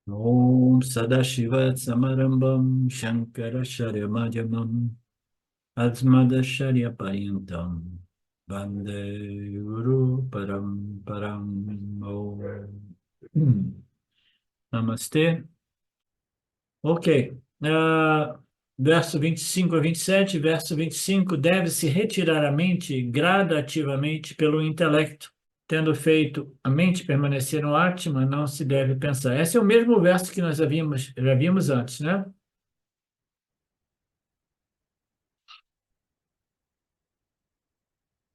Om Sadashiva Samarambam Shankaracharya Madhyamam Asmadacharya Paryantam Vande Guru Param Om. Namastê. Ok. Verso 25 a 27, verso 25, deve-se retirar a mente gradativamente pelo intelecto. Tendo feito a mente permanecer no Atma, não se deve pensar. Esse é o mesmo verso que nós já vimos antes, né?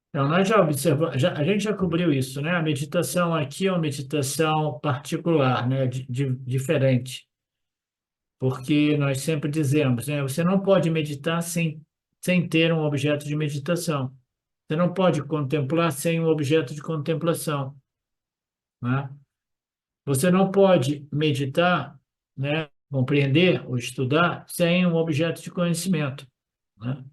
Então, nós já observamos, a gente já cobriu isso, né? A meditação aqui é uma meditação particular, né? Diferente, porque nós sempre dizemos, né? Você não pode meditar sem ter um objeto de meditação. Você não pode contemplar sem um objeto de contemplação, né? Você não pode meditar, né? Compreender ou estudar sem um objeto de conhecimento, né?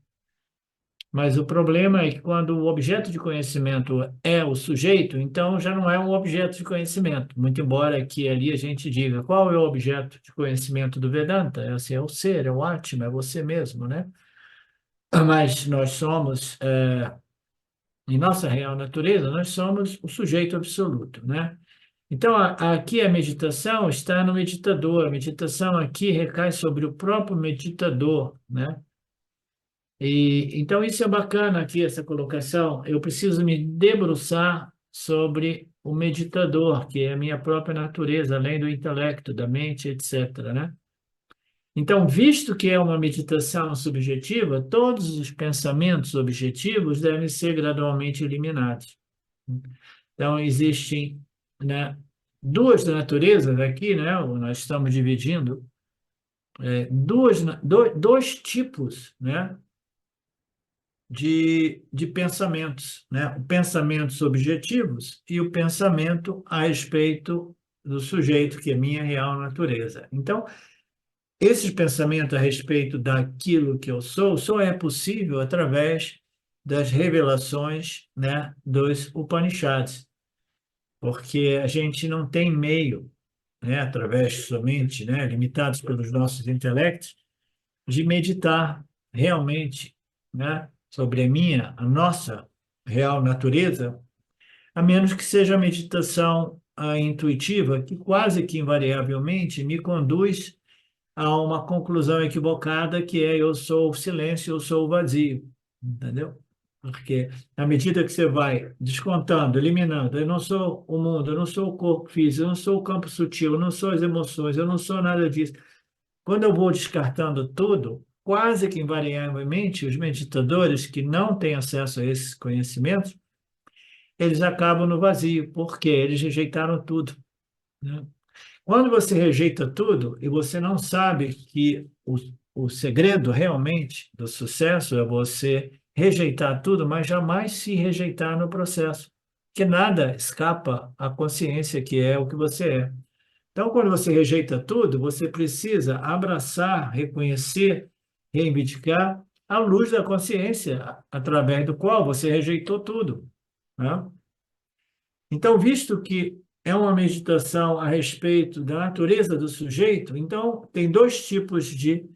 Mas o problema é que quando o objeto de conhecimento é o sujeito, então já não é um objeto de conhecimento. Muito embora que ali a gente diga qual é o objeto de conhecimento do Vedanta, é, assim, é o ser, é o Atma, é você mesmo, né? Mas nós somos, em nossa real natureza, nós somos o sujeito absoluto, né? Então, aqui a meditação está no meditador. A meditação aqui recai sobre o próprio meditador, né? E, então, isso é bacana aqui, essa colocação. Eu preciso me debruçar sobre o meditador, que é a minha própria natureza, além do intelecto, da mente, etc., né? Então, visto que é uma meditação subjetiva, todos os pensamentos objetivos devem ser gradualmente eliminados. Então, existem, né, duas naturezas aqui, né? Nós estamos dividindo dois tipos, né, de pensamentos, né? O pensamentos objetivos e o pensamento a respeito do sujeito, que é minha real natureza. Então, esse pensamento a respeito daquilo que eu sou só é possível através das revelações, né, dos Upanishads, porque a gente não tem meio, né, através somente, né, limitados pelos nossos intelectos, de meditar realmente, né, sobre a nossa real natureza, a menos que seja a meditação intuitiva, que quase que invariavelmente me conduz a uma conclusão equivocada, que é eu sou o silêncio, eu sou o vazio, entendeu? Porque à medida que você vai descontando, eliminando, eu não sou o mundo, eu não sou o corpo físico, eu não sou o campo sutil, eu não sou as emoções, eu não sou nada disso. Quando eu vou descartando tudo, quase que invariavelmente, os meditadores que não têm acesso a esses conhecimentos, eles acabam no vazio, porque eles rejeitaram tudo, né? Quando você rejeita tudo e você não sabe que o segredo realmente do sucesso é você rejeitar tudo, mas jamais se rejeitar no processo, que nada escapa à consciência que é o que você é. Então, quando você rejeita tudo, você precisa abraçar, reconhecer, reivindicar a luz da consciência, através do qual você rejeitou tudo, né? Então, visto que é uma meditação a respeito da natureza do sujeito, então tem dois tipos de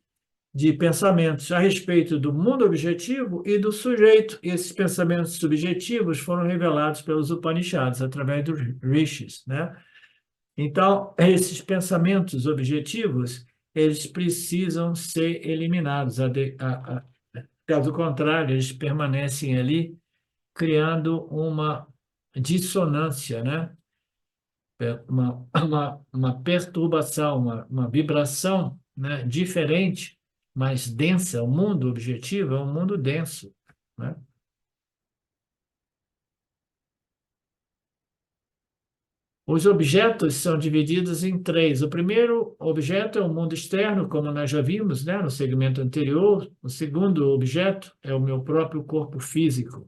pensamentos a respeito do mundo objetivo e do sujeito. E esses pensamentos subjetivos foram revelados pelos Upanishads, através dos rishis, né? Então, esses pensamentos objetivos, eles precisam ser eliminados. Caso contrário, eles permanecem ali, criando uma dissonância, né? Uma perturbação, uma vibração, né, diferente, mais densa. O mundo objetivo é um mundo denso, né? Os objetos são divididos em três. O primeiro objeto é o mundo externo, como nós já vimos, né, no segmento anterior. O segundo objeto é o meu próprio corpo físico,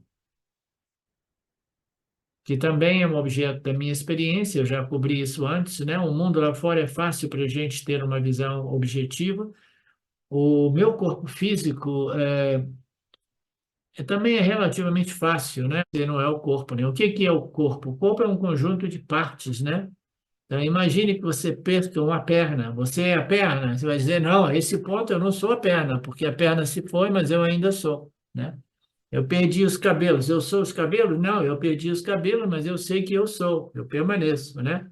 que também é um objeto da minha experiência. Eu já cobri isso antes, né? O mundo lá fora é fácil para a gente ter uma visão objetiva. O meu corpo físico também é relativamente fácil, né? Você não é o corpo, né? O que que é o corpo? O corpo é um conjunto de partes, né? Então, imagine que você perca uma perna. Você é a perna. Você vai dizer, não, a esse ponto eu não sou a perna, porque a perna se foi, mas eu ainda sou, né? Eu perdi os cabelos. Eu sou os cabelos? Não, eu perdi os cabelos, mas eu sei que eu sou. Eu permaneço, né?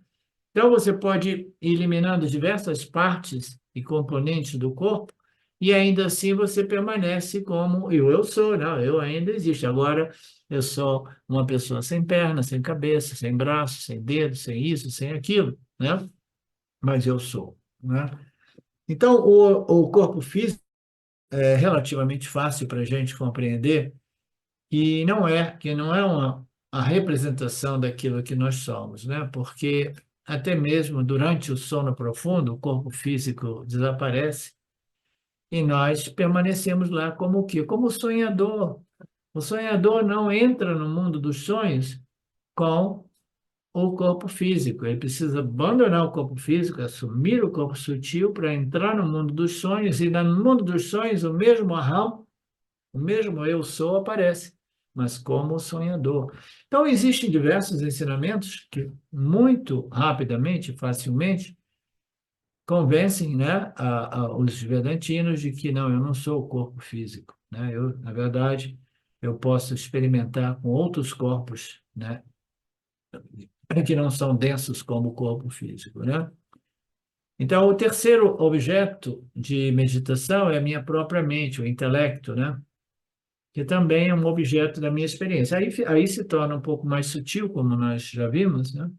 Então, você pode ir eliminando diversas partes e componentes do corpo e ainda assim você permanece como eu sou, não, eu ainda existo. Agora, eu sou uma pessoa sem perna, sem cabeça, sem braço, sem dedo, sem isso, sem aquilo, né? Mas eu sou, né? Então, o corpo físico é relativamente fácil para a gente compreender que não é a representação daquilo que nós somos, né? Porque até mesmo durante o sono profundo, o corpo físico desaparece e nós permanecemos lá como o quê? Como sonhador. O sonhador não entra no mundo dos sonhos com o corpo físico. Ele precisa abandonar o corpo físico, assumir o corpo sutil para entrar no mundo dos sonhos e no mundo dos sonhos o mesmo Aham, o mesmo eu sou aparece, mas como sonhador. Então, existem diversos ensinamentos que muito rapidamente, facilmente, convencem, né, os vedantinos de que não, eu não sou o corpo físico, né? Eu, na verdade, eu posso experimentar com outros corpos, né, que não são densos como o corpo físico, né? Então, o terceiro objeto de meditação é a minha própria mente, o intelecto, né? Que também é um objeto da minha experiência. Aí se torna um pouco mais sutil, como nós já vimos, né?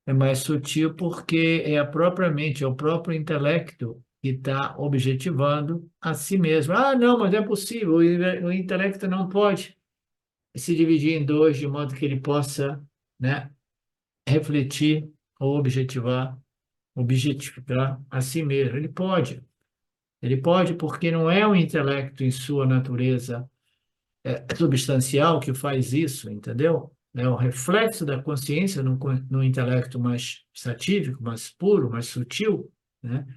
É mais sutil porque é a própria mente, é o próprio intelecto que está objetivando a si mesmo. Ah, não, mas é possível, o intelecto não pode se dividir em dois, de modo que ele possa, né, refletir ou objetificar a si mesmo. Ele pode porque não é o intelecto em sua natureza substancial que faz isso, entendeu? É o reflexo da consciência no intelecto mais satírico, mais puro, mais sutil, né?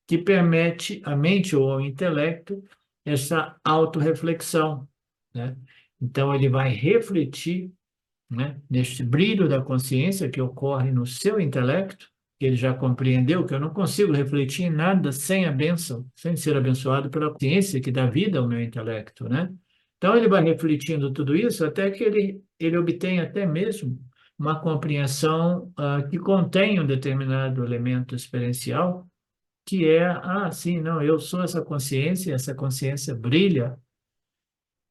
Que permite à mente ou ao intelecto essa autorreflexão, né? Então, ele vai refletir, né, neste brilho da consciência que ocorre no seu intelecto, que ele já compreendeu que eu não consigo refletir em nada sem a bênção, sem ser abençoado pela consciência que dá vida ao meu intelecto, né? Então, ele vai refletindo tudo isso até que ele obtém até mesmo uma compreensão que contém um determinado elemento experiencial, que é, sim, não, eu sou essa consciência brilha,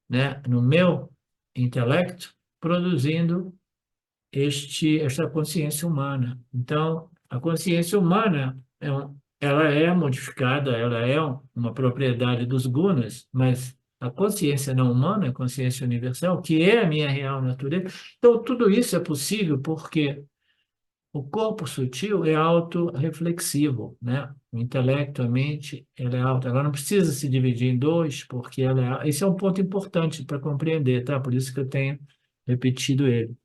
né, no meu intelecto, produzindo esta consciência humana. Então, a consciência humana ela é modificada, ela é uma propriedade dos gunas, mas a consciência não humana, a consciência universal, que é a minha real natureza. Então, tudo isso é possível porque o corpo sutil é autorreflexivo, né? O intelecto, a mente, ela é auto, ela não precisa se dividir em dois, porque esse é um ponto importante para compreender, tá? Por isso que eu tenho repetido ele.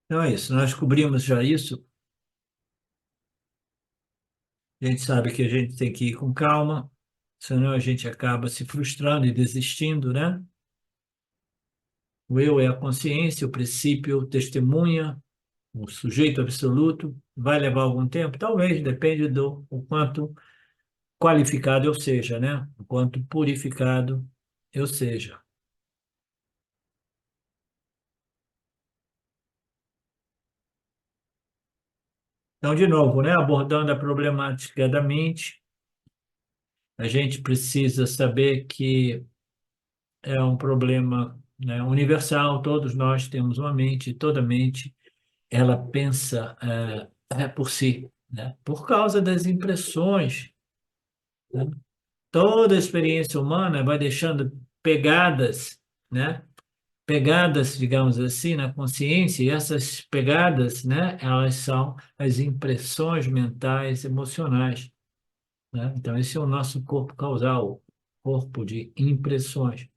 Então é isso, nós cobrimos já isso. A gente sabe que a gente tem que ir com calma, senão a gente acaba se frustrando e desistindo, né? O eu é a consciência, o princípio testemunha, o sujeito absoluto. Vai levar algum tempo? Talvez, depende do o quanto qualificado eu seja, né? O quanto purificado eu seja. Então, de novo, né? Abordando a problemática da mente, a gente precisa saber que é um problema, né, universal. Todos nós temos uma mente, toda mente ela pensa por si, né? Por causa das impressões, né? Toda a experiência humana vai deixando pegadas, né? Pegadas, digamos assim, na consciência, e essas pegadas, né? Elas são as impressões mentais, emocionais, né? Então, esse é o nosso corpo causal, corpo de impressões.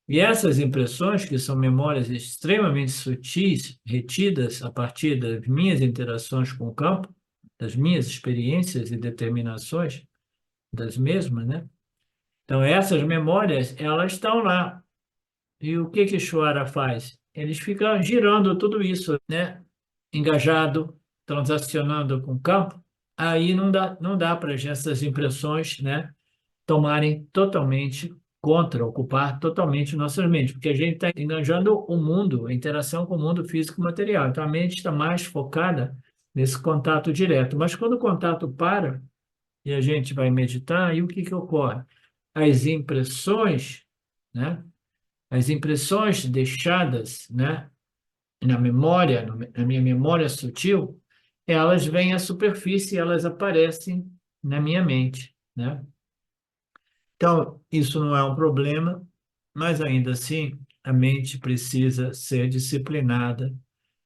E essas impressões, que são memórias extremamente sutis, retidas a partir das minhas interações com o campo, das minhas experiências e determinações das mesmas, né? Então, essas memórias, elas estão lá. E o que que Shwara faz? Eles ficam girando tudo isso, né? Engajado, transacionando com o campo. Aí não dá para essas impressões, né, tomarem totalmente contra, ocupar totalmente nossas mentes, porque a gente está enganjando o mundo, a interação com o mundo físico e material. Então a mente está mais focada nesse contato direto. Mas quando o contato para e a gente vai meditar, aí o que que ocorre? As impressões, né? As impressões deixadas, né, na memória, na minha memória sutil, elas vêm à superfície, elas aparecem na minha mente, né? Então, isso não é um problema, mas ainda assim, a mente precisa ser disciplinada.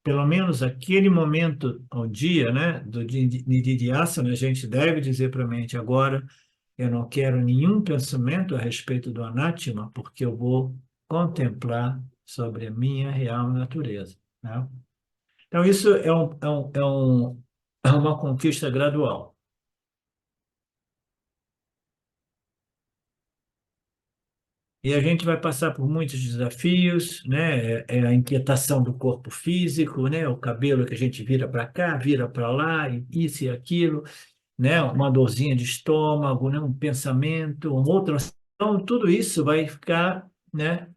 Pelo menos aquele momento ao dia, né, do Nididhyasana, a gente deve dizer para a mente agora, eu não quero nenhum pensamento a respeito do anátema, porque eu vou contemplar sobre a minha real natureza, né? Então, isso é uma conquista gradual. E a gente vai passar por muitos desafios, né? É a inquietação do corpo físico, né? O cabelo que a gente vira para cá, vira para lá, e isso e aquilo, né? Uma dorzinha de estômago, né? Um pensamento, um outro. Então, tudo isso vai ficar, né,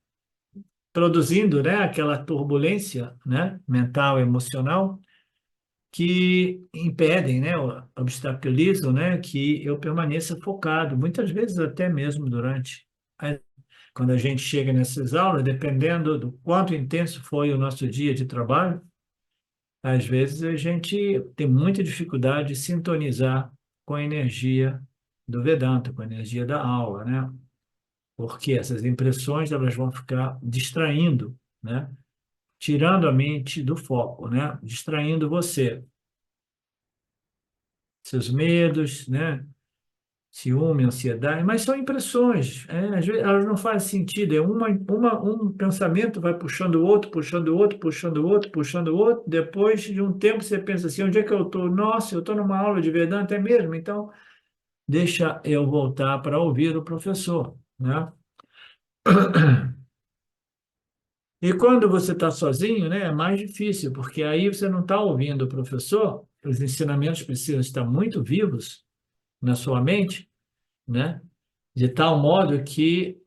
produzindo, né, aquela turbulência, né, mental, emocional, que impedem, né, obstaculizam, né, que eu permaneça focado, muitas vezes até mesmo durante quando a gente chega nessas aulas, dependendo do quanto intenso foi o nosso dia de trabalho, às vezes a gente tem muita dificuldade de sintonizar com a energia do Vedanta, com a energia da aula, né? Porque essas impressões elas vão ficar distraindo, né? Tirando a mente do foco, né? Distraindo você, seus medos, né? Ciúme, ansiedade, mas são impressões, às vezes elas não fazem sentido, um pensamento vai puxando o outro, puxando o outro, puxando o outro, puxando o outro, depois de um tempo você pensa assim, onde é que eu estou? Nossa, eu estou numa aula de Vedanta, é mesmo? Então, deixa eu voltar para ouvir o professor, né? E quando você está sozinho, né, é mais difícil, porque aí você não está ouvindo o professor, os ensinamentos precisam estar muito vivos na sua mente, né? De tal modo que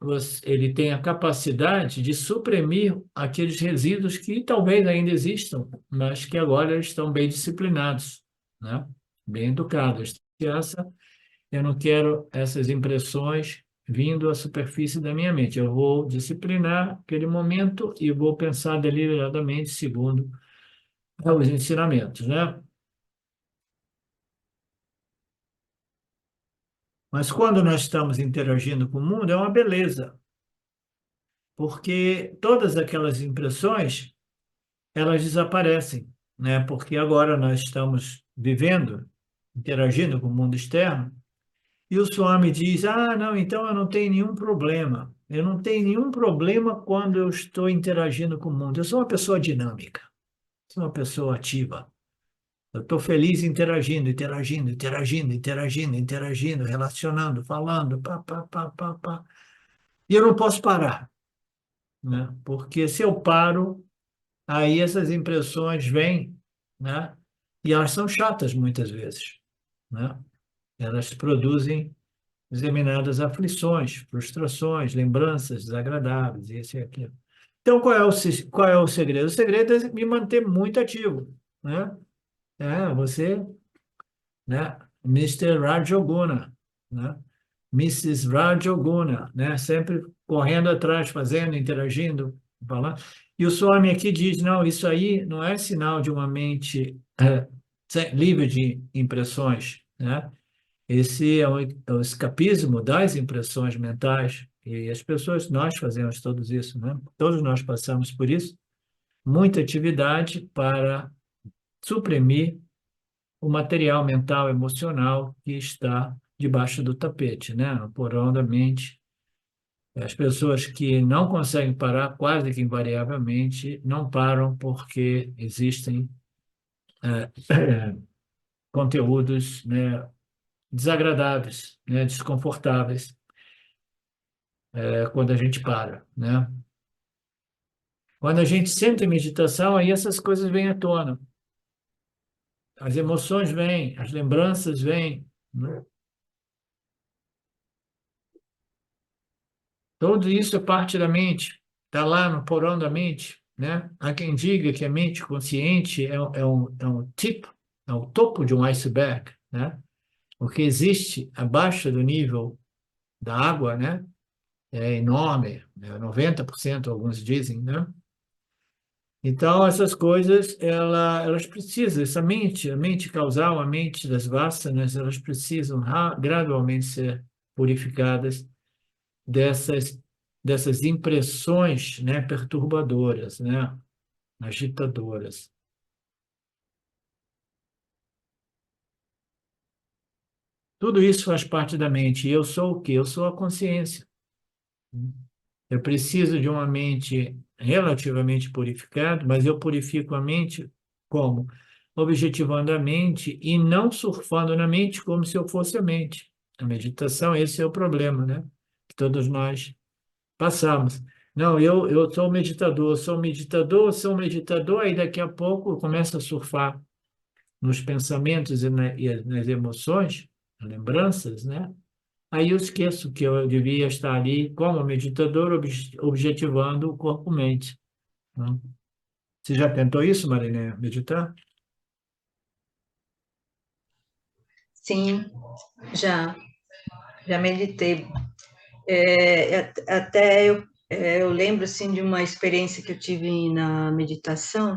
ele tem a capacidade de suprimir aqueles resíduos que talvez ainda existam, mas que agora estão bem disciplinados, né? Bem educados. Eu não quero essas impressões vindo à superfície da minha mente. Eu vou disciplinar aquele momento e vou pensar deliberadamente segundo os ensinamentos, né? Mas quando nós estamos interagindo com o mundo, é uma beleza, porque todas aquelas impressões, elas desaparecem, né? Porque agora nós estamos vivendo, interagindo com o mundo externo, e o Swami diz: ah, não, então eu não tenho nenhum problema. Eu não tenho nenhum problema quando eu estou interagindo com o mundo. Eu sou uma pessoa dinâmica, sou uma pessoa ativa. Eu estou feliz interagindo, interagindo, interagindo, interagindo, interagindo, relacionando, falando, pá, pá, pá, pá, pá. E eu não posso parar, né? Porque se eu paro, aí essas impressões vêm, né? E elas são chatas muitas vezes, né? Elas produzem determinadas aflições, frustrações, lembranças desagradáveis, isso e aquilo. Então, qual é o segredo? O segredo é me manter muito ativo, né? Você, né? Mister Rajoguna, né? Mrs. Rajoguna, né? Sempre correndo atrás, fazendo, interagindo, falando. E o Swami aqui diz, não, isso aí não é sinal de uma mente livre de impressões, né? Esse é o escapismo das impressões mentais. E as pessoas, nós fazemos todos isso, né? Todos nós passamos por isso. Muita atividade para suprimir o material mental, emocional que está debaixo do tapete, né? No porão da mente. As pessoas que não conseguem parar, quase que invariavelmente, não param porque existem conteúdos, né, desagradáveis, né, desconfortáveis, quando a gente para, né? Quando a gente senta em meditação, aí essas coisas vêm à tona. As emoções vêm, as lembranças vêm, né? Tudo isso é parte da mente, está lá no porão da mente, né? Há quem diga que a mente consciente é um tipo, é o topo de um iceberg, né? O que existe abaixo do nível da água, né? É enorme, né? 90%, alguns dizem, né? Então, essas coisas, elas precisam, essa mente, a mente causal, a mente das vássanas, elas precisam gradualmente ser purificadas dessas, dessas impressões, né, perturbadoras, né, agitadoras. Tudo isso faz parte da mente. E eu sou o quê? Eu sou a consciência. Eu preciso de uma mente relativamente purificada, mas eu purifico a mente como? Objetivando a mente e não surfando na mente como se eu fosse a mente. A meditação, esse é o problema, né? Que todos nós passamos. Não, eu sou um meditador, aí daqui a pouco eu começo a surfar nos pensamentos e nas emoções, lembranças, né? Aí eu esqueço que eu devia estar ali como meditador, objetivando o corpo-mente, né? Você já tentou isso, Mariné, meditar? Sim, já, já meditei. Até eu lembro assim de uma experiência que eu tive na meditação,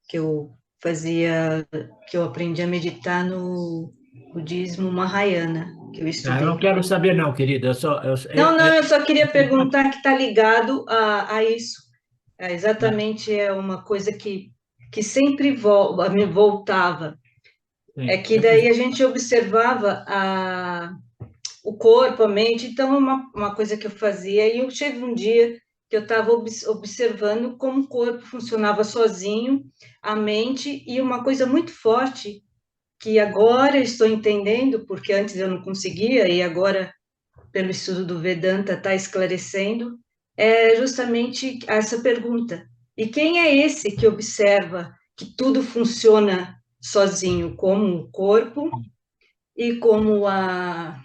que eu fazia, que eu aprendi a meditar no budismo Mahayana, que eu Ah, eu não estudei. quero saber, não, querida. Não, não, eu só queria perguntar que está ligado a isso. Exatamente, é uma coisa que sempre me voltava. É sim. que daí a gente observava o corpo, a mente, então uma coisa que eu fazia, e eu tive um dia que eu estava observando como o corpo funcionava sozinho, a mente, e uma coisa muito forte que agora eu estou entendendo, porque antes eu não conseguia, e agora, pelo estudo do Vedanta, está esclarecendo, é justamente essa pergunta. E quem é esse que observa que tudo funciona sozinho, como o corpo e como a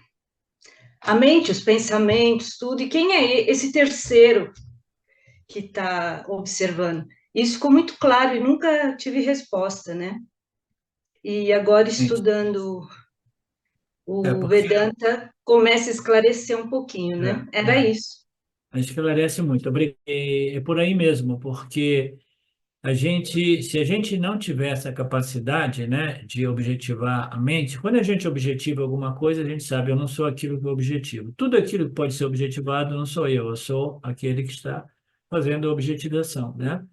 mente, os pensamentos, tudo? E quem é esse terceiro que está observando? Isso ficou muito claro e nunca tive resposta, né? E agora, estudando É o porque Vedanta, começa a esclarecer um pouquinho, é, né? Era isso. esclarece muito. É por aí mesmo, porque se a gente não tiver essa capacidade, né, de objetivar a mente, quando a gente objetiva alguma coisa, a gente sabe, eu não sou aquilo que eu objetivo. Tudo aquilo que pode ser objetivado não sou eu sou aquele que está fazendo a objetivação, né?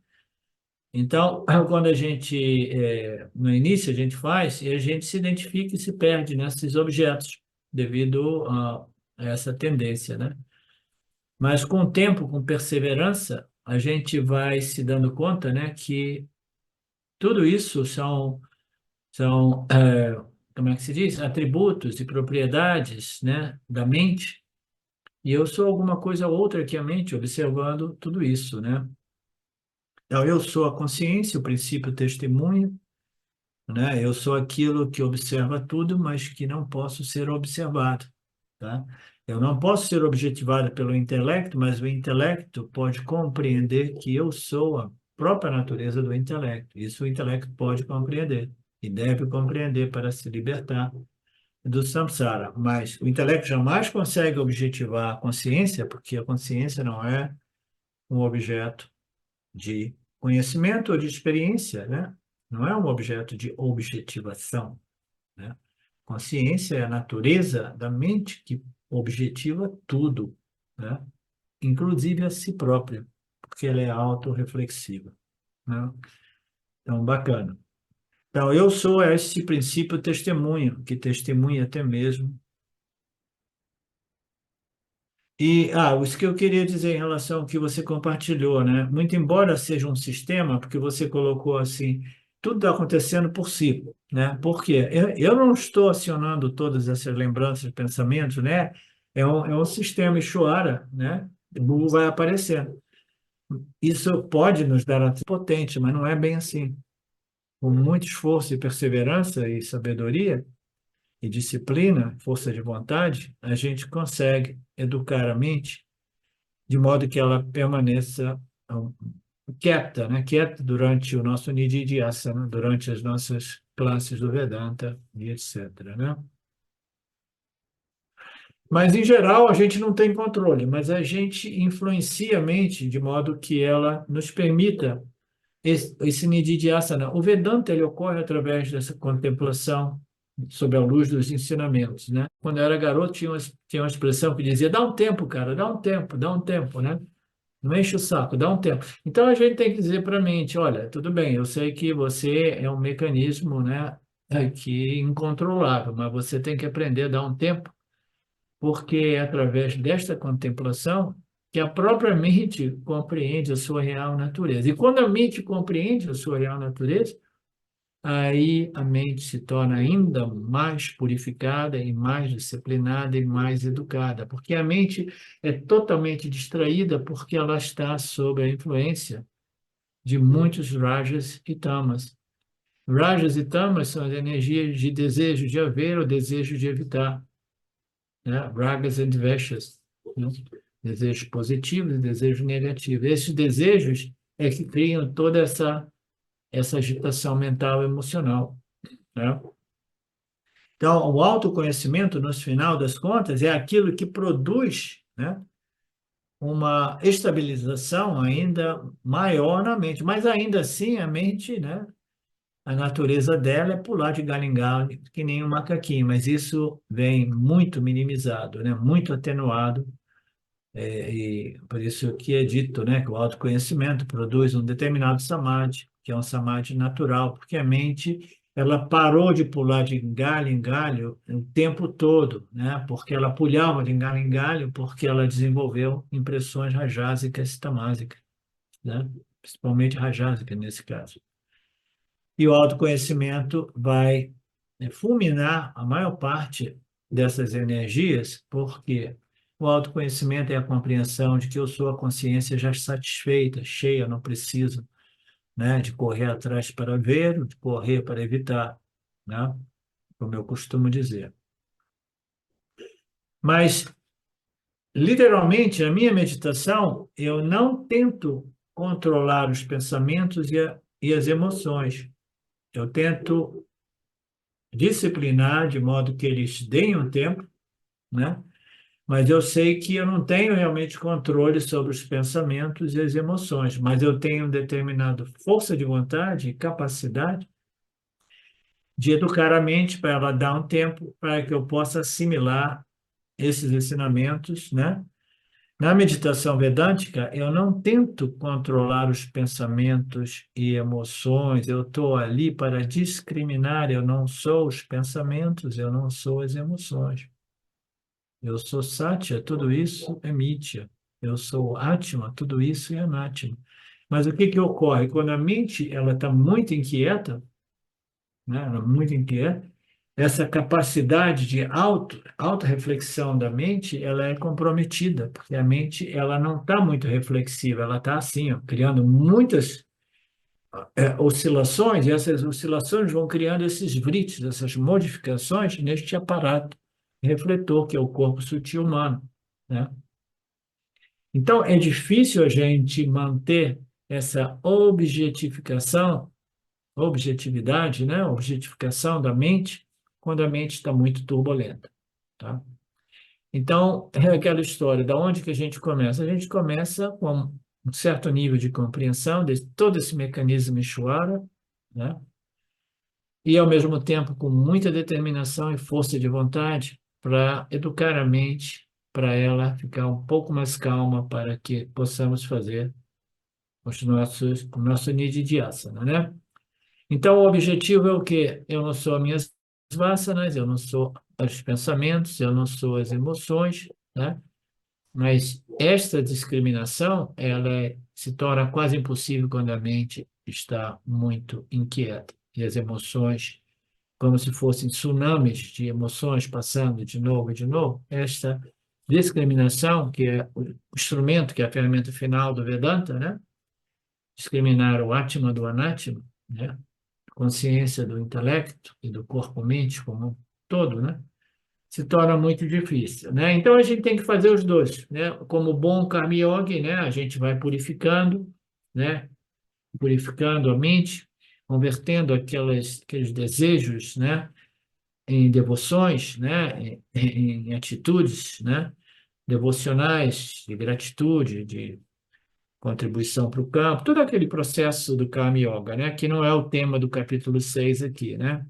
Então, quando no início a gente faz, e a gente se identifica e se perde nesses objetos, devido a essa tendência, né? Mas com o tempo, com perseverança, a gente vai se dando conta, né, que tudo isso são, como é que se diz? Atributos e propriedades, né, da mente. E eu sou alguma coisa ou outra que a mente, observando tudo isso, né? Então, eu sou a consciência, o princípio testemunho, né? Eu sou aquilo que observa tudo, mas que não posso ser observado, tá? Eu não posso ser objetivado pelo intelecto, mas o intelecto pode compreender que eu sou a própria natureza do intelecto. Isso o intelecto pode compreender e deve compreender para se libertar do samsara. Mas o intelecto jamais consegue objetivar a consciência, porque a consciência não é um objeto de conhecimento ou de experiência, né? Não é um objeto de objetivação, né? Consciência é a natureza da mente que objetiva tudo, né? Inclusive a si própria, porque ela é autorreflexiva, né? Então, bacana. Então, eu sou esse princípio testemunho, que testemunha até mesmo. Isso que eu queria dizer em relação ao que você compartilhou, né? Muito embora seja um sistema, porque você colocou assim, tudo está acontecendo por si, né? Por quê? Eu não estou acionando todas essas lembranças, pensamentos, né? É um sistema Ishvara, né? O Google vai aparecendo. Isso pode nos dar atenção potente, mas não é bem assim. Com muito esforço e perseverança e sabedoria e disciplina, força de vontade, a gente consegue educar a mente de modo que ela permaneça quieta, né? Quieta durante o nosso Nididhyasana, durante as nossas classes do Vedanta e etc., né? Mas, em geral, a gente não tem controle, mas a gente influencia a mente de modo que ela nos permita esse Nididhyasana. O Vedanta ele ocorre através dessa contemplação sob a luz dos ensinamentos, né? Quando eu era garoto, tinha uma expressão que dizia: dá um tempo, cara, dá um tempo, né? Não enche o saco, dá um tempo. Então a gente tem que dizer para a mente: olha, tudo bem, eu sei que você é um mecanismo, né, que incontrolável, mas você tem que aprender a dar um tempo, porque é através desta contemplação que a própria mente compreende a sua real natureza. E quando a mente compreende a sua real natureza, aí a mente se torna ainda mais purificada e mais disciplinada e mais educada, porque a mente é totalmente distraída porque ela está sob a influência de muitos rajas e tamas. Rajas e tamas são as energias de desejo de haver ou desejo de evitar, né? Ragas and dveshas, né? Desejos positivos e desejos negativos. Esses desejos é que criam toda essa agitação mental e emocional, né? Então, o autoconhecimento, no final das contas, é aquilo que produz, né, uma estabilização ainda maior na mente. Mas ainda assim, a mente, né, a natureza dela é pular de galho em galho, que nem um macaquinho, mas isso vem muito minimizado, né, muito atenuado. E por isso que é dito, né, que o autoconhecimento produz um determinado samadhi, que é um samadhi natural, porque a mente ela parou de pular de galho em galho o tempo todo, né, porque ela pulava de galho em galho, porque ela desenvolveu impressões rajásicas e tamásicas, né, principalmente rajásicas nesse caso. E o autoconhecimento vai, né, fulminar a maior parte dessas energias, porque o autoconhecimento é a compreensão de que eu sou a consciência já satisfeita, cheia, não preciso, né, de correr atrás para ver, de correr para evitar, né, como eu costumo dizer. Mas, literalmente, a minha meditação, eu não tento controlar os pensamentos e as emoções. Eu tento disciplinar de modo que eles deem um tempo, né? Mas eu sei que eu não tenho realmente controle sobre os pensamentos e as emoções, mas eu tenho determinada força de vontade e capacidade de educar a mente para ela dar um tempo para que eu possa assimilar esses ensinamentos, né? Na meditação vedântica, eu não tento controlar os pensamentos e emoções, eu estou ali para discriminar, eu não sou os pensamentos, eu não sou as emoções. Eu sou Satya, tudo isso é Mithya. Eu sou Atma, tudo isso é Anatma. Mas o que que ocorre? Quando a mente ela está muito inquieta, né? Ela é muito inquieta, essa capacidade de auto-reflexão da mente, ela é comprometida, porque a mente ela não está muito reflexiva, ela está assim, ó, criando muitas oscilações, e essas oscilações vão criando esses vritis, essas modificações neste aparato refletor, que é o corpo sutil humano, né? Então, é difícil a gente manter essa objetividade, né? Objetificação da mente, quando a mente está muito turbulenta, tá? Então, é aquela história, da onde que a gente começa? A gente começa com um certo nível de compreensão de todo esse mecanismo Ishvara, né? E, ao mesmo tempo, com muita determinação e força de vontade para educar a mente, para ela ficar um pouco mais calma, para que possamos fazer o nosso Nididhyasana, né? Então, o objetivo é o quê? Eu não sou as minhas vasanas, eu não sou os pensamentos, eu não sou as emoções, né? Mas esta discriminação, se torna quase impossível quando a mente está muito inquieta. E as emoções, como se fossem tsunamis de emoções passando de novo e de novo, esta discriminação, que é o instrumento, que é a ferramenta final do Vedanta, né? Discriminar o Atma do Anatma, né? Consciência do intelecto e do corpo-mente como um todo, né? Se torna muito difícil, né? Então a gente tem que fazer os dois, né? Como bom karma yogi, né? A gente vai purificando, né? Purificando a mente, convertendo aqueles desejos, né? Em devoções, né? Em atitudes, né? Devocionais de gratitude, de contribuição para o campo, todo aquele processo do Karma Yoga, né? Que não é o tema do capítulo 6 aqui, né?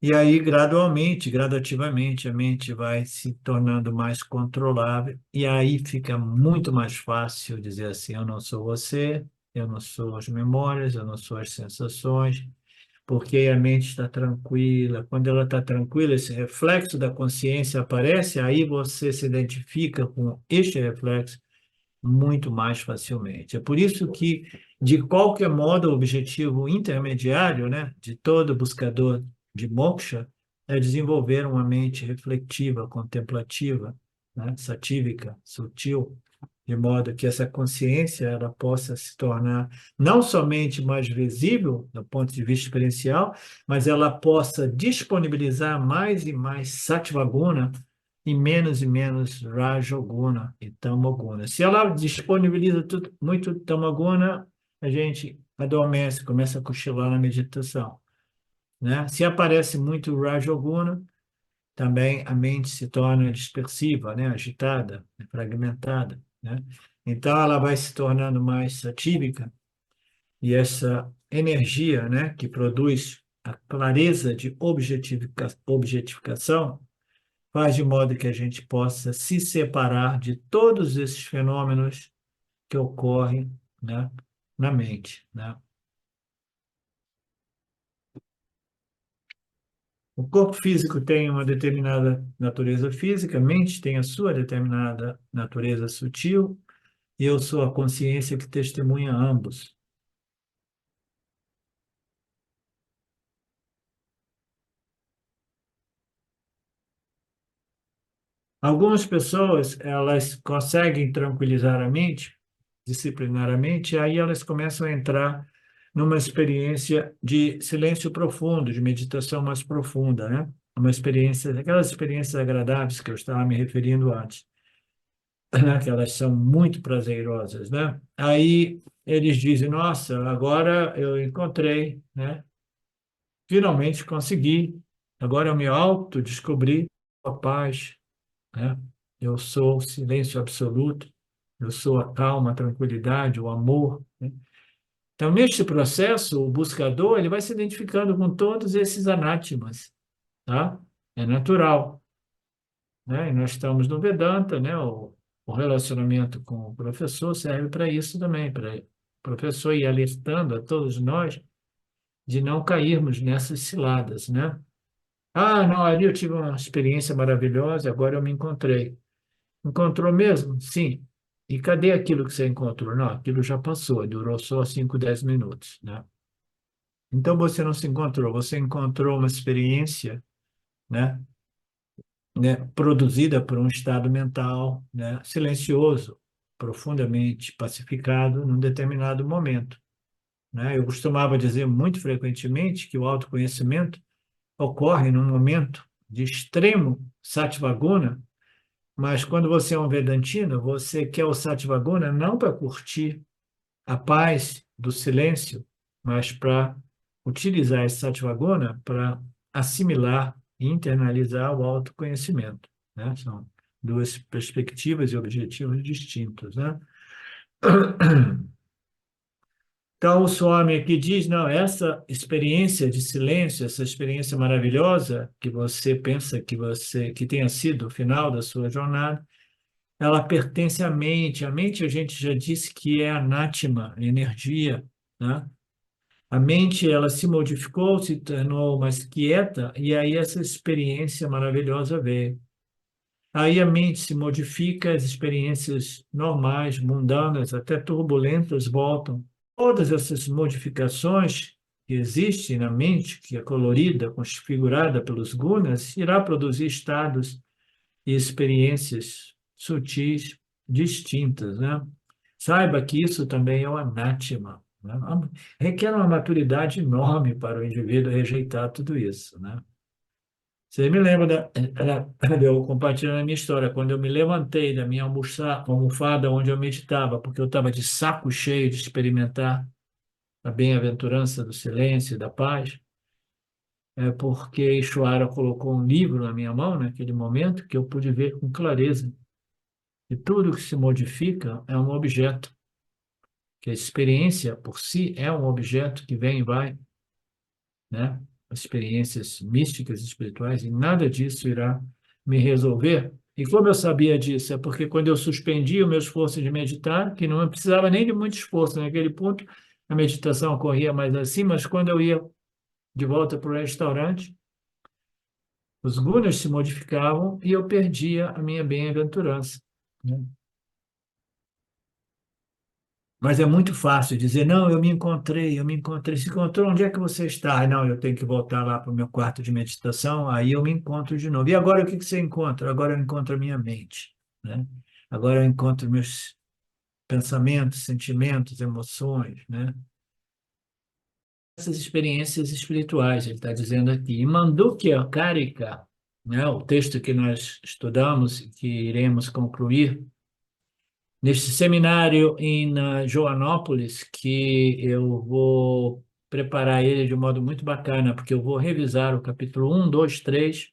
E aí, gradualmente, gradativamente, a mente vai se tornando mais controlável, e aí fica muito mais fácil dizer assim: eu não sou você, eu não sou as memórias, eu não sou as sensações, porque a mente está tranquila. Quando ela está tranquila, esse reflexo da consciência aparece, aí você se identifica com este reflexo muito mais facilmente. É por isso que, de qualquer modo, o objetivo intermediário, né, de todo buscador de moksha é desenvolver uma mente reflexiva, contemplativa, né, satívica, sutil, de modo que essa consciência ela possa se tornar não somente mais visível do ponto de vista experiencial, mas ela possa disponibilizar mais e mais sattva guna e menos Rajoguna e Tamoguna. Se ela disponibiliza tudo, muito Tamoguna, a gente adormece, começa a cochilar na meditação, né? Se aparece muito Rajoguna, também a mente se torna dispersiva, né? Agitada, fragmentada, né? Então ela vai se tornando mais satívica e essa energia, né, que produz a clareza de objetificação faz de modo que a gente possa se separar de todos esses fenômenos que ocorrem, né, na mente, né? O corpo físico tem uma determinada natureza física, a mente tem a sua determinada natureza sutil, e eu sou a consciência que testemunha ambos. Algumas pessoas, elas conseguem tranquilizar a mente, disciplinar a mente, e aí elas começam a entrar numa experiência de silêncio profundo, de meditação mais profunda, né? Uma experiência, aquelas experiências agradáveis que eu estava me referindo antes, né? Que elas são muito prazerosas, né? Aí eles dizem: nossa, agora eu encontrei, né? Finalmente consegui, agora eu me autodescobri a paz, né? Eu sou o silêncio absoluto, eu sou a calma, a tranquilidade, o amor, né? Então, neste processo, o buscador ele vai se identificando com todos esses anátimas, tá? É natural, né? E nós estamos no Vedanta, né? O relacionamento com o professor serve para isso também, para o professor ir alertando a todos nós de não cairmos nessas ciladas, né? Ah, não, ali eu tive uma experiência maravilhosa, agora eu me encontrei. Encontrou mesmo? Sim. E cadê aquilo que você encontrou? Não, aquilo já passou, durou só 5, 10 minutos, né? Então você não se encontrou, você encontrou uma experiência, né, produzida por um estado mental, né, silencioso, profundamente pacificado num determinado momento, né? Eu costumava dizer muito frequentemente que o autoconhecimento ocorre num momento de extremo sattvaguna, mas quando você é um vedantino, você quer o sattvaguna não para curtir a paz do silêncio, mas para utilizar esse Sattvaguna para assimilar e internalizar o autoconhecimento, né? São duas perspectivas e objetivos distintos, né? Então, o Swami aqui diz, não, essa experiência de silêncio, essa experiência maravilhosa que você pensa que tenha sido o final da sua jornada, ela pertence à mente. A mente, a gente já disse que é anátema, energia, né? A mente, ela se modificou, se tornou mais quieta, e aí essa experiência maravilhosa veio. Aí a mente se modifica, as experiências normais, mundanas, até turbulentas, voltam. Todas essas modificações que existem na mente, que é colorida, configurada pelos gunas, irá produzir estados e experiências sutis distintas, né? Saiba que isso também é o anátema, né? Requer uma maturidade enorme para o indivíduo rejeitar tudo isso, né? Você me lembra eu compartilhando a minha história, quando eu me levantei da minha almofada onde eu meditava, porque eu estava de saco cheio de experimentar a bem-aventurança do silêncio e da paz, é porque Ishvara colocou um livro na minha mão naquele momento que eu pude ver com clareza que tudo que se modifica é um objeto, que a experiência por si é um objeto que vem e vai, né? Experiências místicas, espirituais, e nada disso irá me resolver. E como eu sabia disso? É porque quando eu suspendi o meu esforço de meditar, que não precisava nem de muito esforço naquele ponto, a meditação ocorria mais assim, mas quando eu ia de volta para o restaurante, os gunas se modificavam e eu perdia a minha bem-aventurança, né? Mas é muito fácil dizer, não, eu me encontrei, eu me encontrei. Se encontrou, onde é que você está? Não, eu tenho que voltar lá para o meu quarto de meditação, aí eu me encontro de novo. E agora o que que você encontra? Agora eu encontro a minha mente, né? Agora eu encontro meus pensamentos, sentimentos, emoções, né? Essas experiências espirituais, ele está dizendo aqui. E Mandukya Karika, né? O texto que nós estudamos e que iremos concluir, neste seminário em Joanópolis, que eu vou preparar ele de um modo muito bacana, porque eu vou revisar o capítulo 1, 2, 3,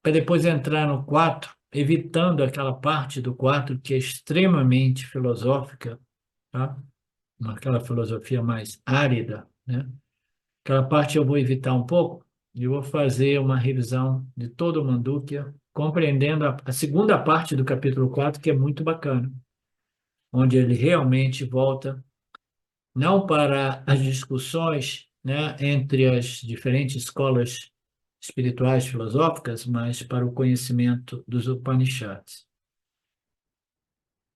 para depois entrar no 4, evitando aquela parte do 4 que é extremamente filosófica, tá? Aquela filosofia mais árida, né? Aquela parte eu vou evitar um pouco e vou fazer uma revisão de todo o Mandukya, compreendendo a segunda parte do capítulo 4, que é muito bacana, onde ele realmente volta não para as discussões, né, entre as diferentes escolas espirituais filosóficas, mas para o conhecimento dos Upanishads.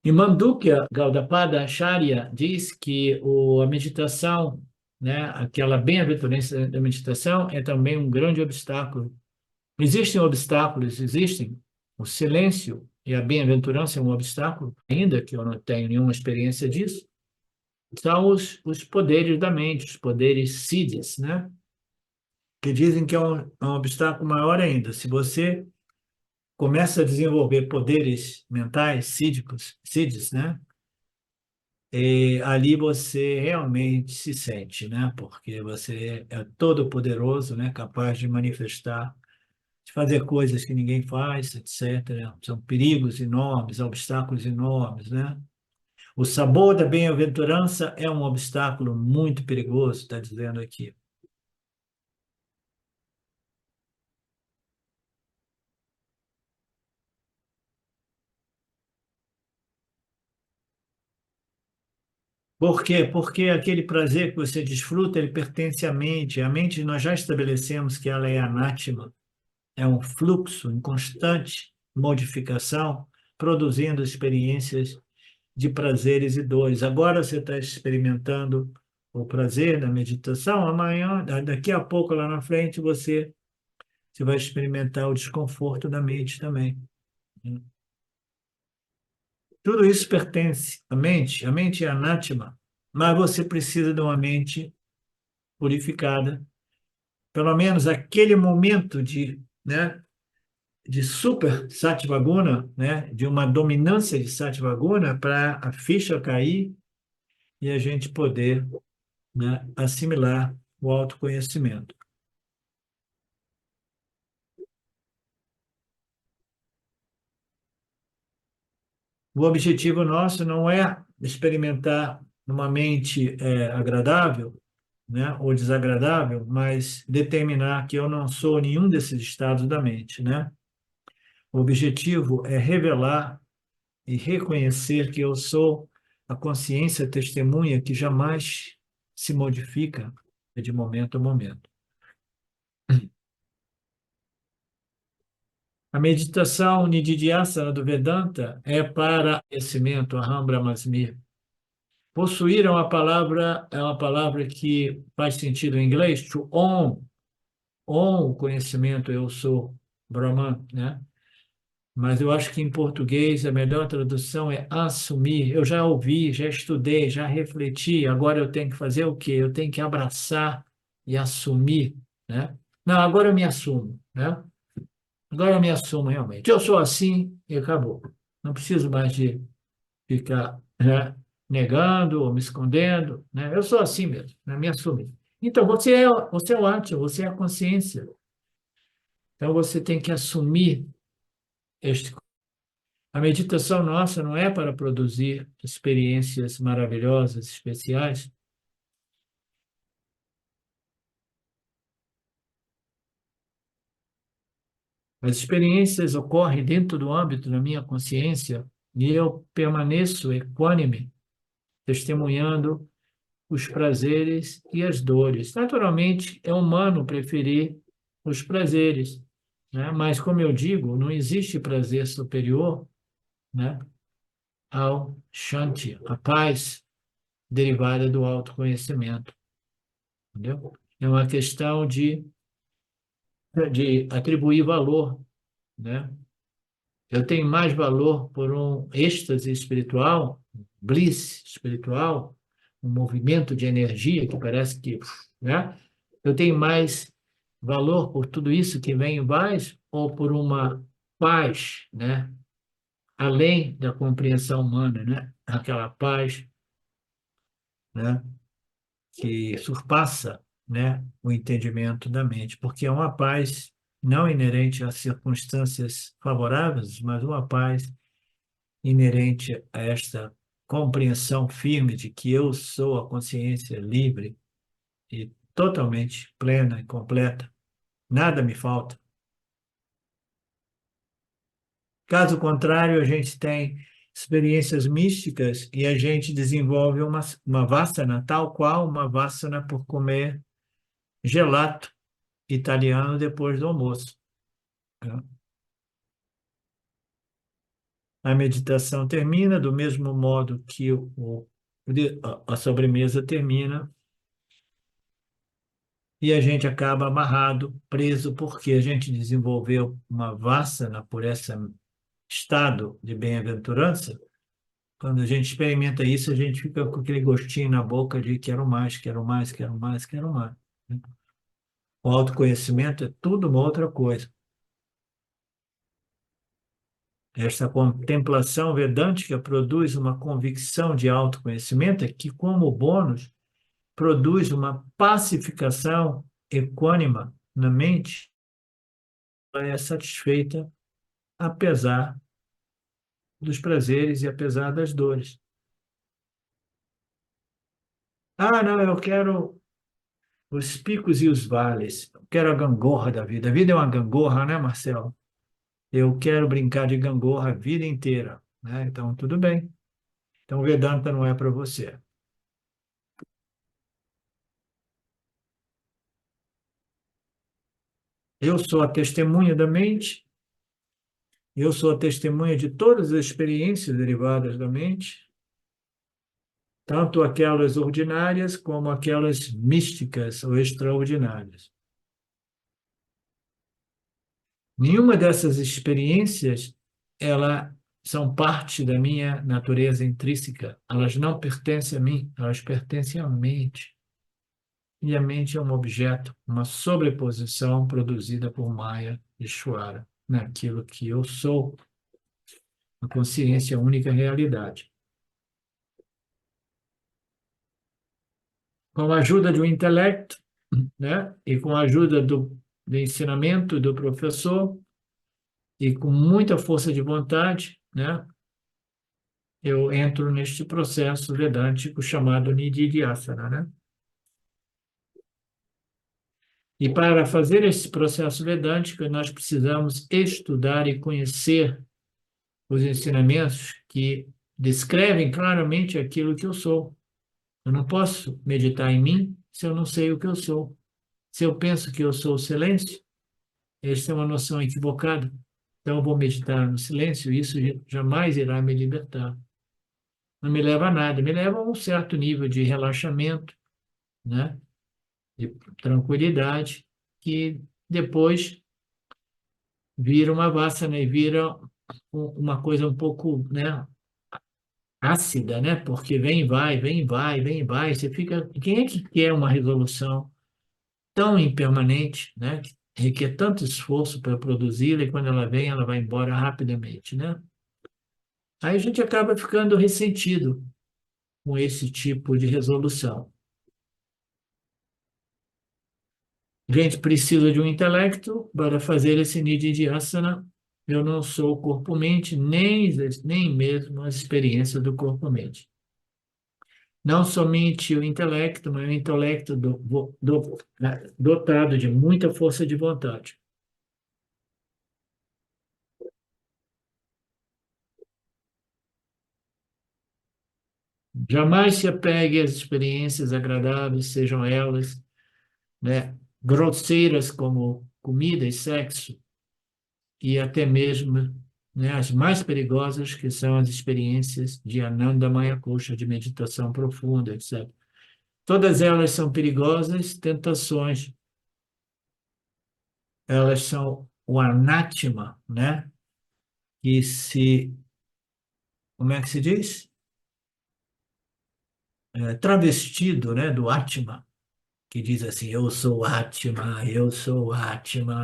E Mandukya Gaudapada Acharya diz que a meditação, né, aquela bem-aventurança da meditação é também um grande obstáculo. Existem obstáculos, existem. O silêncio e a bem-aventurança é um obstáculo, ainda que eu não tenha nenhuma experiência disso. São os poderes da mente, os poderes siddhis, né? Que dizem que é um obstáculo maior ainda. Se você começa a desenvolver poderes mentais, siddhis, né? E ali você realmente se sente, né? Porque você é todo poderoso, né? Capaz de manifestar, de fazer coisas que ninguém faz, etc. São perigos enormes, obstáculos enormes, né? O sabor da bem-aventurança é um obstáculo muito perigoso, está dizendo aqui. Por quê? Porque aquele prazer que você desfruta, ele pertence à mente. A mente, nós já estabelecemos que ela é anátema, é um fluxo em constante modificação, produzindo experiências de prazeres e dores. Agora você está experimentando o prazer da meditação, amanhã, daqui a pouco lá na frente, você vai experimentar o desconforto da mente também. Tudo isso pertence à mente. A mente é anátema, mas você precisa de uma mente purificada. Pelo menos aquele momento né, de super Sattvaguna, né, de uma dominância de Sattvaguna para a ficha cair e a gente poder, né, assimilar o autoconhecimento. O objetivo nosso não é experimentar uma mente agradável, né, ou desagradável, mas determinar que eu não sou nenhum desses estados da mente, né? O objetivo é revelar e reconhecer que eu sou a consciência testemunha que jamais se modifica de momento a momento. A meditação Nididhyasana do Vedanta é para conhecimento, Aham Brahmasmi, Possuir é uma palavra que faz sentido em inglês, to own, own o conhecimento, eu sou Brahman, né? Mas eu acho que em português a melhor tradução é assumir. Eu já ouvi, já estudei, já refleti, agora eu tenho que fazer o quê? Eu tenho que abraçar e assumir, né? Não, agora eu me assumo, né? Agora eu me assumo realmente. Eu sou assim e acabou. Não preciso mais de ficar, né, negando ou me escondendo, né? Eu sou assim mesmo, né? Me assumo. Então, você é o Atma, você é a consciência. Então, você tem que assumir este. A meditação nossa não é para produzir experiências maravilhosas, especiais. As experiências ocorrem dentro do âmbito da minha consciência e eu permaneço equânime, testemunhando os prazeres e as dores. Naturalmente, é humano preferir os prazeres, né? Mas, como eu digo, não existe prazer superior, né, ao Shanti, a paz derivada do autoconhecimento, entendeu? É uma questão de atribuir valor, né? Eu tenho mais valor por um êxtase espiritual, bliss espiritual, um movimento de energia que parece que, né? Eu tenho mais valor por tudo isso que vem e vai, ou por uma paz, né? Além da compreensão humana, né? Aquela paz, né? Que surpassa, né, o entendimento da mente, porque é uma paz não inerente às circunstâncias favoráveis, mas uma paz inerente a esta compreensão firme de que eu sou a consciência livre e totalmente plena e completa. Nada me falta. Caso contrário, a gente tem experiências místicas e a gente desenvolve uma vassana, tal qual uma vassana por comer gelato italiano depois do almoço, né? A meditação termina do mesmo modo que a sobremesa termina e a gente acaba amarrado, preso, porque a gente desenvolveu uma vassana por esse estado de bem-aventurança. Quando a gente experimenta isso, a gente fica com aquele gostinho na boca de quero mais, quero mais, quero mais, quero mais, né? O autoconhecimento é tudo uma outra coisa. Esta contemplação vedântica produz uma convicção de autoconhecimento que, como bônus, produz uma pacificação equânima na mente, ela é satisfeita apesar dos prazeres e apesar das dores. Ah, não, eu quero os picos e os vales, eu quero a gangorra da vida. A vida é uma gangorra, né, Marcelo? Eu quero brincar de gangorra a vida inteira, né? Então, tudo bem. Então, o Vedanta não é para você. Eu sou a testemunha da mente, eu sou a testemunha de todas as experiências derivadas da mente, tanto aquelas ordinárias como aquelas místicas ou extraordinárias. Nenhuma dessas experiências, ela são parte da minha natureza intrínseca. Elas não pertencem a mim, elas pertencem à mente. E a mente é um objeto, uma sobreposição produzida por Maya e Ishvara, naquilo que eu sou, a consciência única realidade. Com a ajuda do intelecto, né, e com a ajuda do ensinamento do professor, e com muita força de vontade, né, eu entro neste processo vedântico chamado Nididhyasana, né? E para fazer esse processo vedântico, nós precisamos estudar e conhecer os ensinamentos que descrevem claramente aquilo que eu sou. Eu não posso meditar em mim se eu não sei o que eu sou. Se eu penso que eu sou o silêncio, essa é uma noção equivocada. Então, eu vou meditar no silêncio e isso jamais irá me libertar. não me leva a nada, me leva a um certo nível de relaxamento, né? De tranquilidade, que depois vira uma vassana e vira uma coisa um pouco, né, ácida, né? Porque vem e vai, vem e vai, vem e vai. Você fica. Quem é que quer uma resolução tão impermanente, né? Que requer tanto esforço para produzi-la e quando ela vem, ela vai embora rapidamente, né? Aí a gente acaba ficando ressentido com esse tipo de resolução. A gente precisa de um intelecto para fazer esse nididhyasana. Eu não sou o corpo-mente, nem mesmo as experiências do corpo-mente. Não somente o intelecto, mas o intelecto dotado de muita força de vontade. Jamais se apegue às experiências agradáveis, sejam elas, né, grosseiras como comida e sexo, e até mesmo, né, as mais perigosas, que são as experiências de Ananda Maya Kosha, de meditação profunda, etc. Todas elas são perigosas tentações. Elas são o anátema, né? Que se, como é que se diz? Travestido, né, do Atma, que diz assim: eu sou o Atma,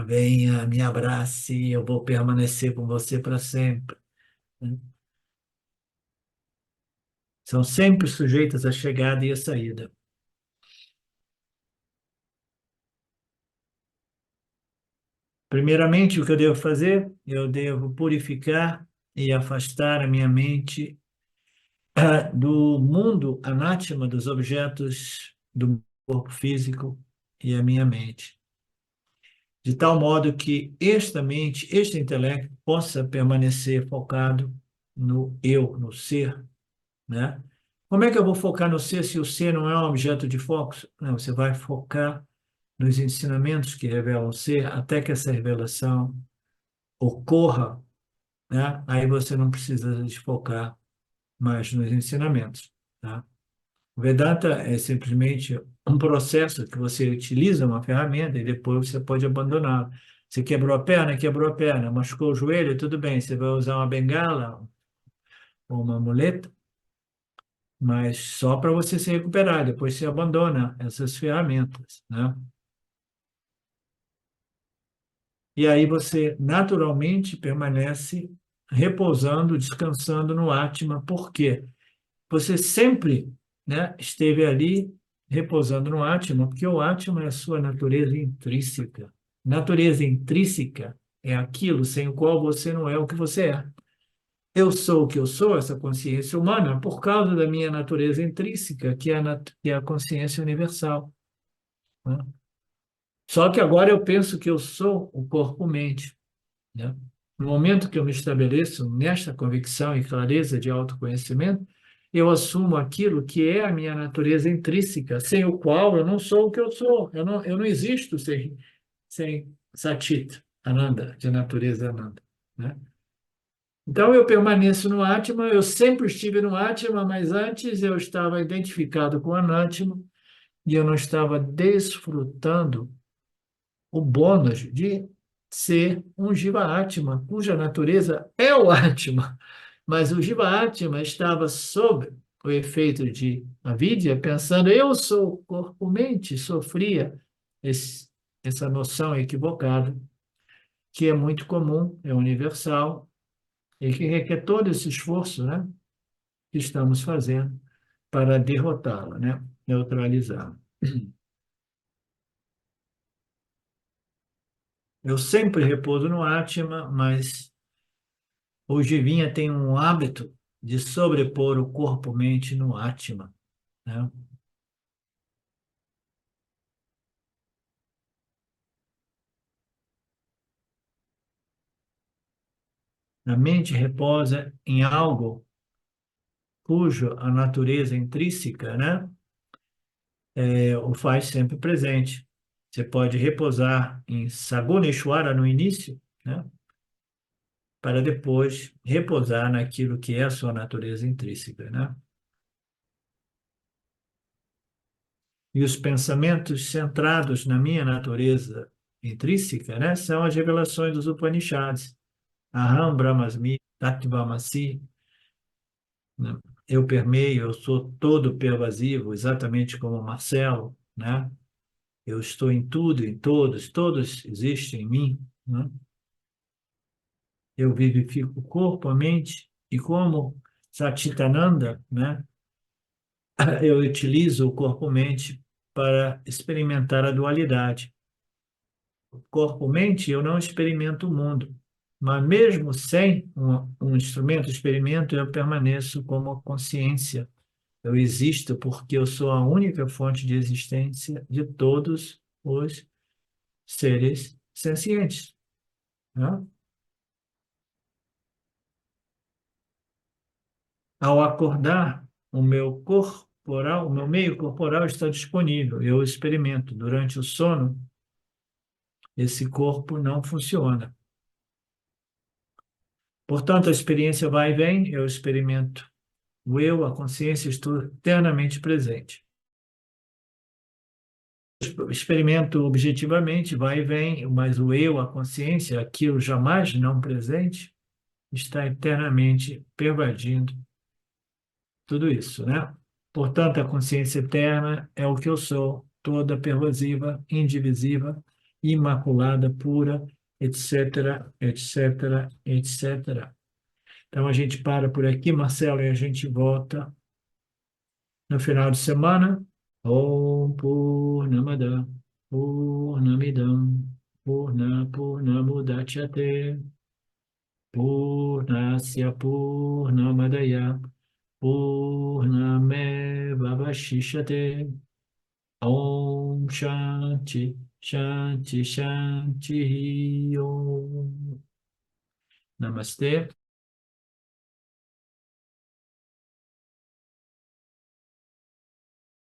venha, me abrace, eu vou permanecer com você para sempre. Né? São sempre sujeitas à chegada e à saída. Primeiramente, o que eu devo fazer? Eu devo purificar e afastar a minha mente do mundo anátema dos objetos do corpo físico e a minha mente, de tal modo que esta mente, este intelecto, possa permanecer focado no eu, no ser, né? Como é que eu vou focar no ser se o ser não é um objeto de foco? Não, você vai focar nos ensinamentos que revelam o ser até que essa revelação ocorra, né? Aí você não precisa desfocar mais nos ensinamentos, tá? O Vedanta é simplesmente um processo que você utiliza uma ferramenta e depois você pode abandoná-la. Você quebrou a perna, machucou o joelho, tudo bem, você vai usar uma bengala ou uma muleta, mas só para você se recuperar, depois você abandona essas ferramentas, né? E aí você naturalmente permanece repousando, descansando no Atma. Por quê? Você sempre, né, esteve ali repousando no Atma, porque o Atma é a sua natureza intrínseca. Natureza intrínseca é aquilo sem o qual você não é o que você é. Eu sou o que eu sou, essa consciência humana, por causa da minha natureza intrínseca, que é a consciência universal, né? Só que agora eu penso que eu sou o corpo-mente, né? No momento que eu me estabeleço nesta convicção e clareza de autoconhecimento, eu assumo aquilo que é a minha natureza intrínseca, sem o qual eu não sou o que eu sou. Eu não existo sem Satit, Ananda, de natureza Ananda, né? Então eu permaneço no Atma, eu sempre estive no Atma, mas antes eu estava identificado com o Anatma e eu não estava desfrutando o bônus de ser um Jiva Atma, cuja natureza é o Atma. Mas o Jiva Atma estava sob o efeito de avidya, pensando, eu sou corpo-mente, sofria essa noção equivocada, que é muito comum, é universal, e que requer todo esse esforço, né, que estamos fazendo para derrotá-la, né, neutralizá-la. Eu sempre repouso no Atma, mas o Jivinha tem um hábito de sobrepor o corpo-mente no Atma, né? A mente reposa em algo cujo a natureza intrínseca, né, o faz sempre presente. Você pode repousar em Saguneshwara no início, né, para depois repousar naquilo que é a sua natureza intrínseca, né? E os pensamentos centrados na minha natureza intrínseca, né, são as revelações dos Upanishads. Aham Brahmasmi, Tattvamasi, né? Eu permeio, eu sou todo pervasivo, exatamente como o Marcelo, né? Eu estou em tudo, em todos, todos existem em mim, né? Eu vivifico o corpo, a mente, e como Satchitananda, né? Eu utilizo o corpo-mente para experimentar a dualidade. Corpo-mente, eu não experimento o mundo, mas mesmo sem um instrumento experimento, eu permaneço como consciência. Eu existo porque eu sou a única fonte de existência de todos os seres sencientes, né? Ao acordar, o meu meio corporal está disponível. Eu experimento. Durante o sono, esse corpo não funciona. Portanto, a experiência vai e vem, eu experimento. O eu, a consciência, estou eternamente presente. Experimento objetivamente, vai e vem, mas o eu, a consciência, aquilo jamais não presente, está eternamente pervadindo tudo isso, né? Portanto, a consciência eterna é o que eu sou, toda pervasiva, indivisível, imaculada, pura, etc, etc, etc. Então a gente para por aqui, Marcelo, e a gente volta no final de semana. Om Purnamada Purnamidam Purnamudachyate Purnasya Purnamadaya Purnamevavashishyate. Om Shanti Shanti Shanti Om. Namastê.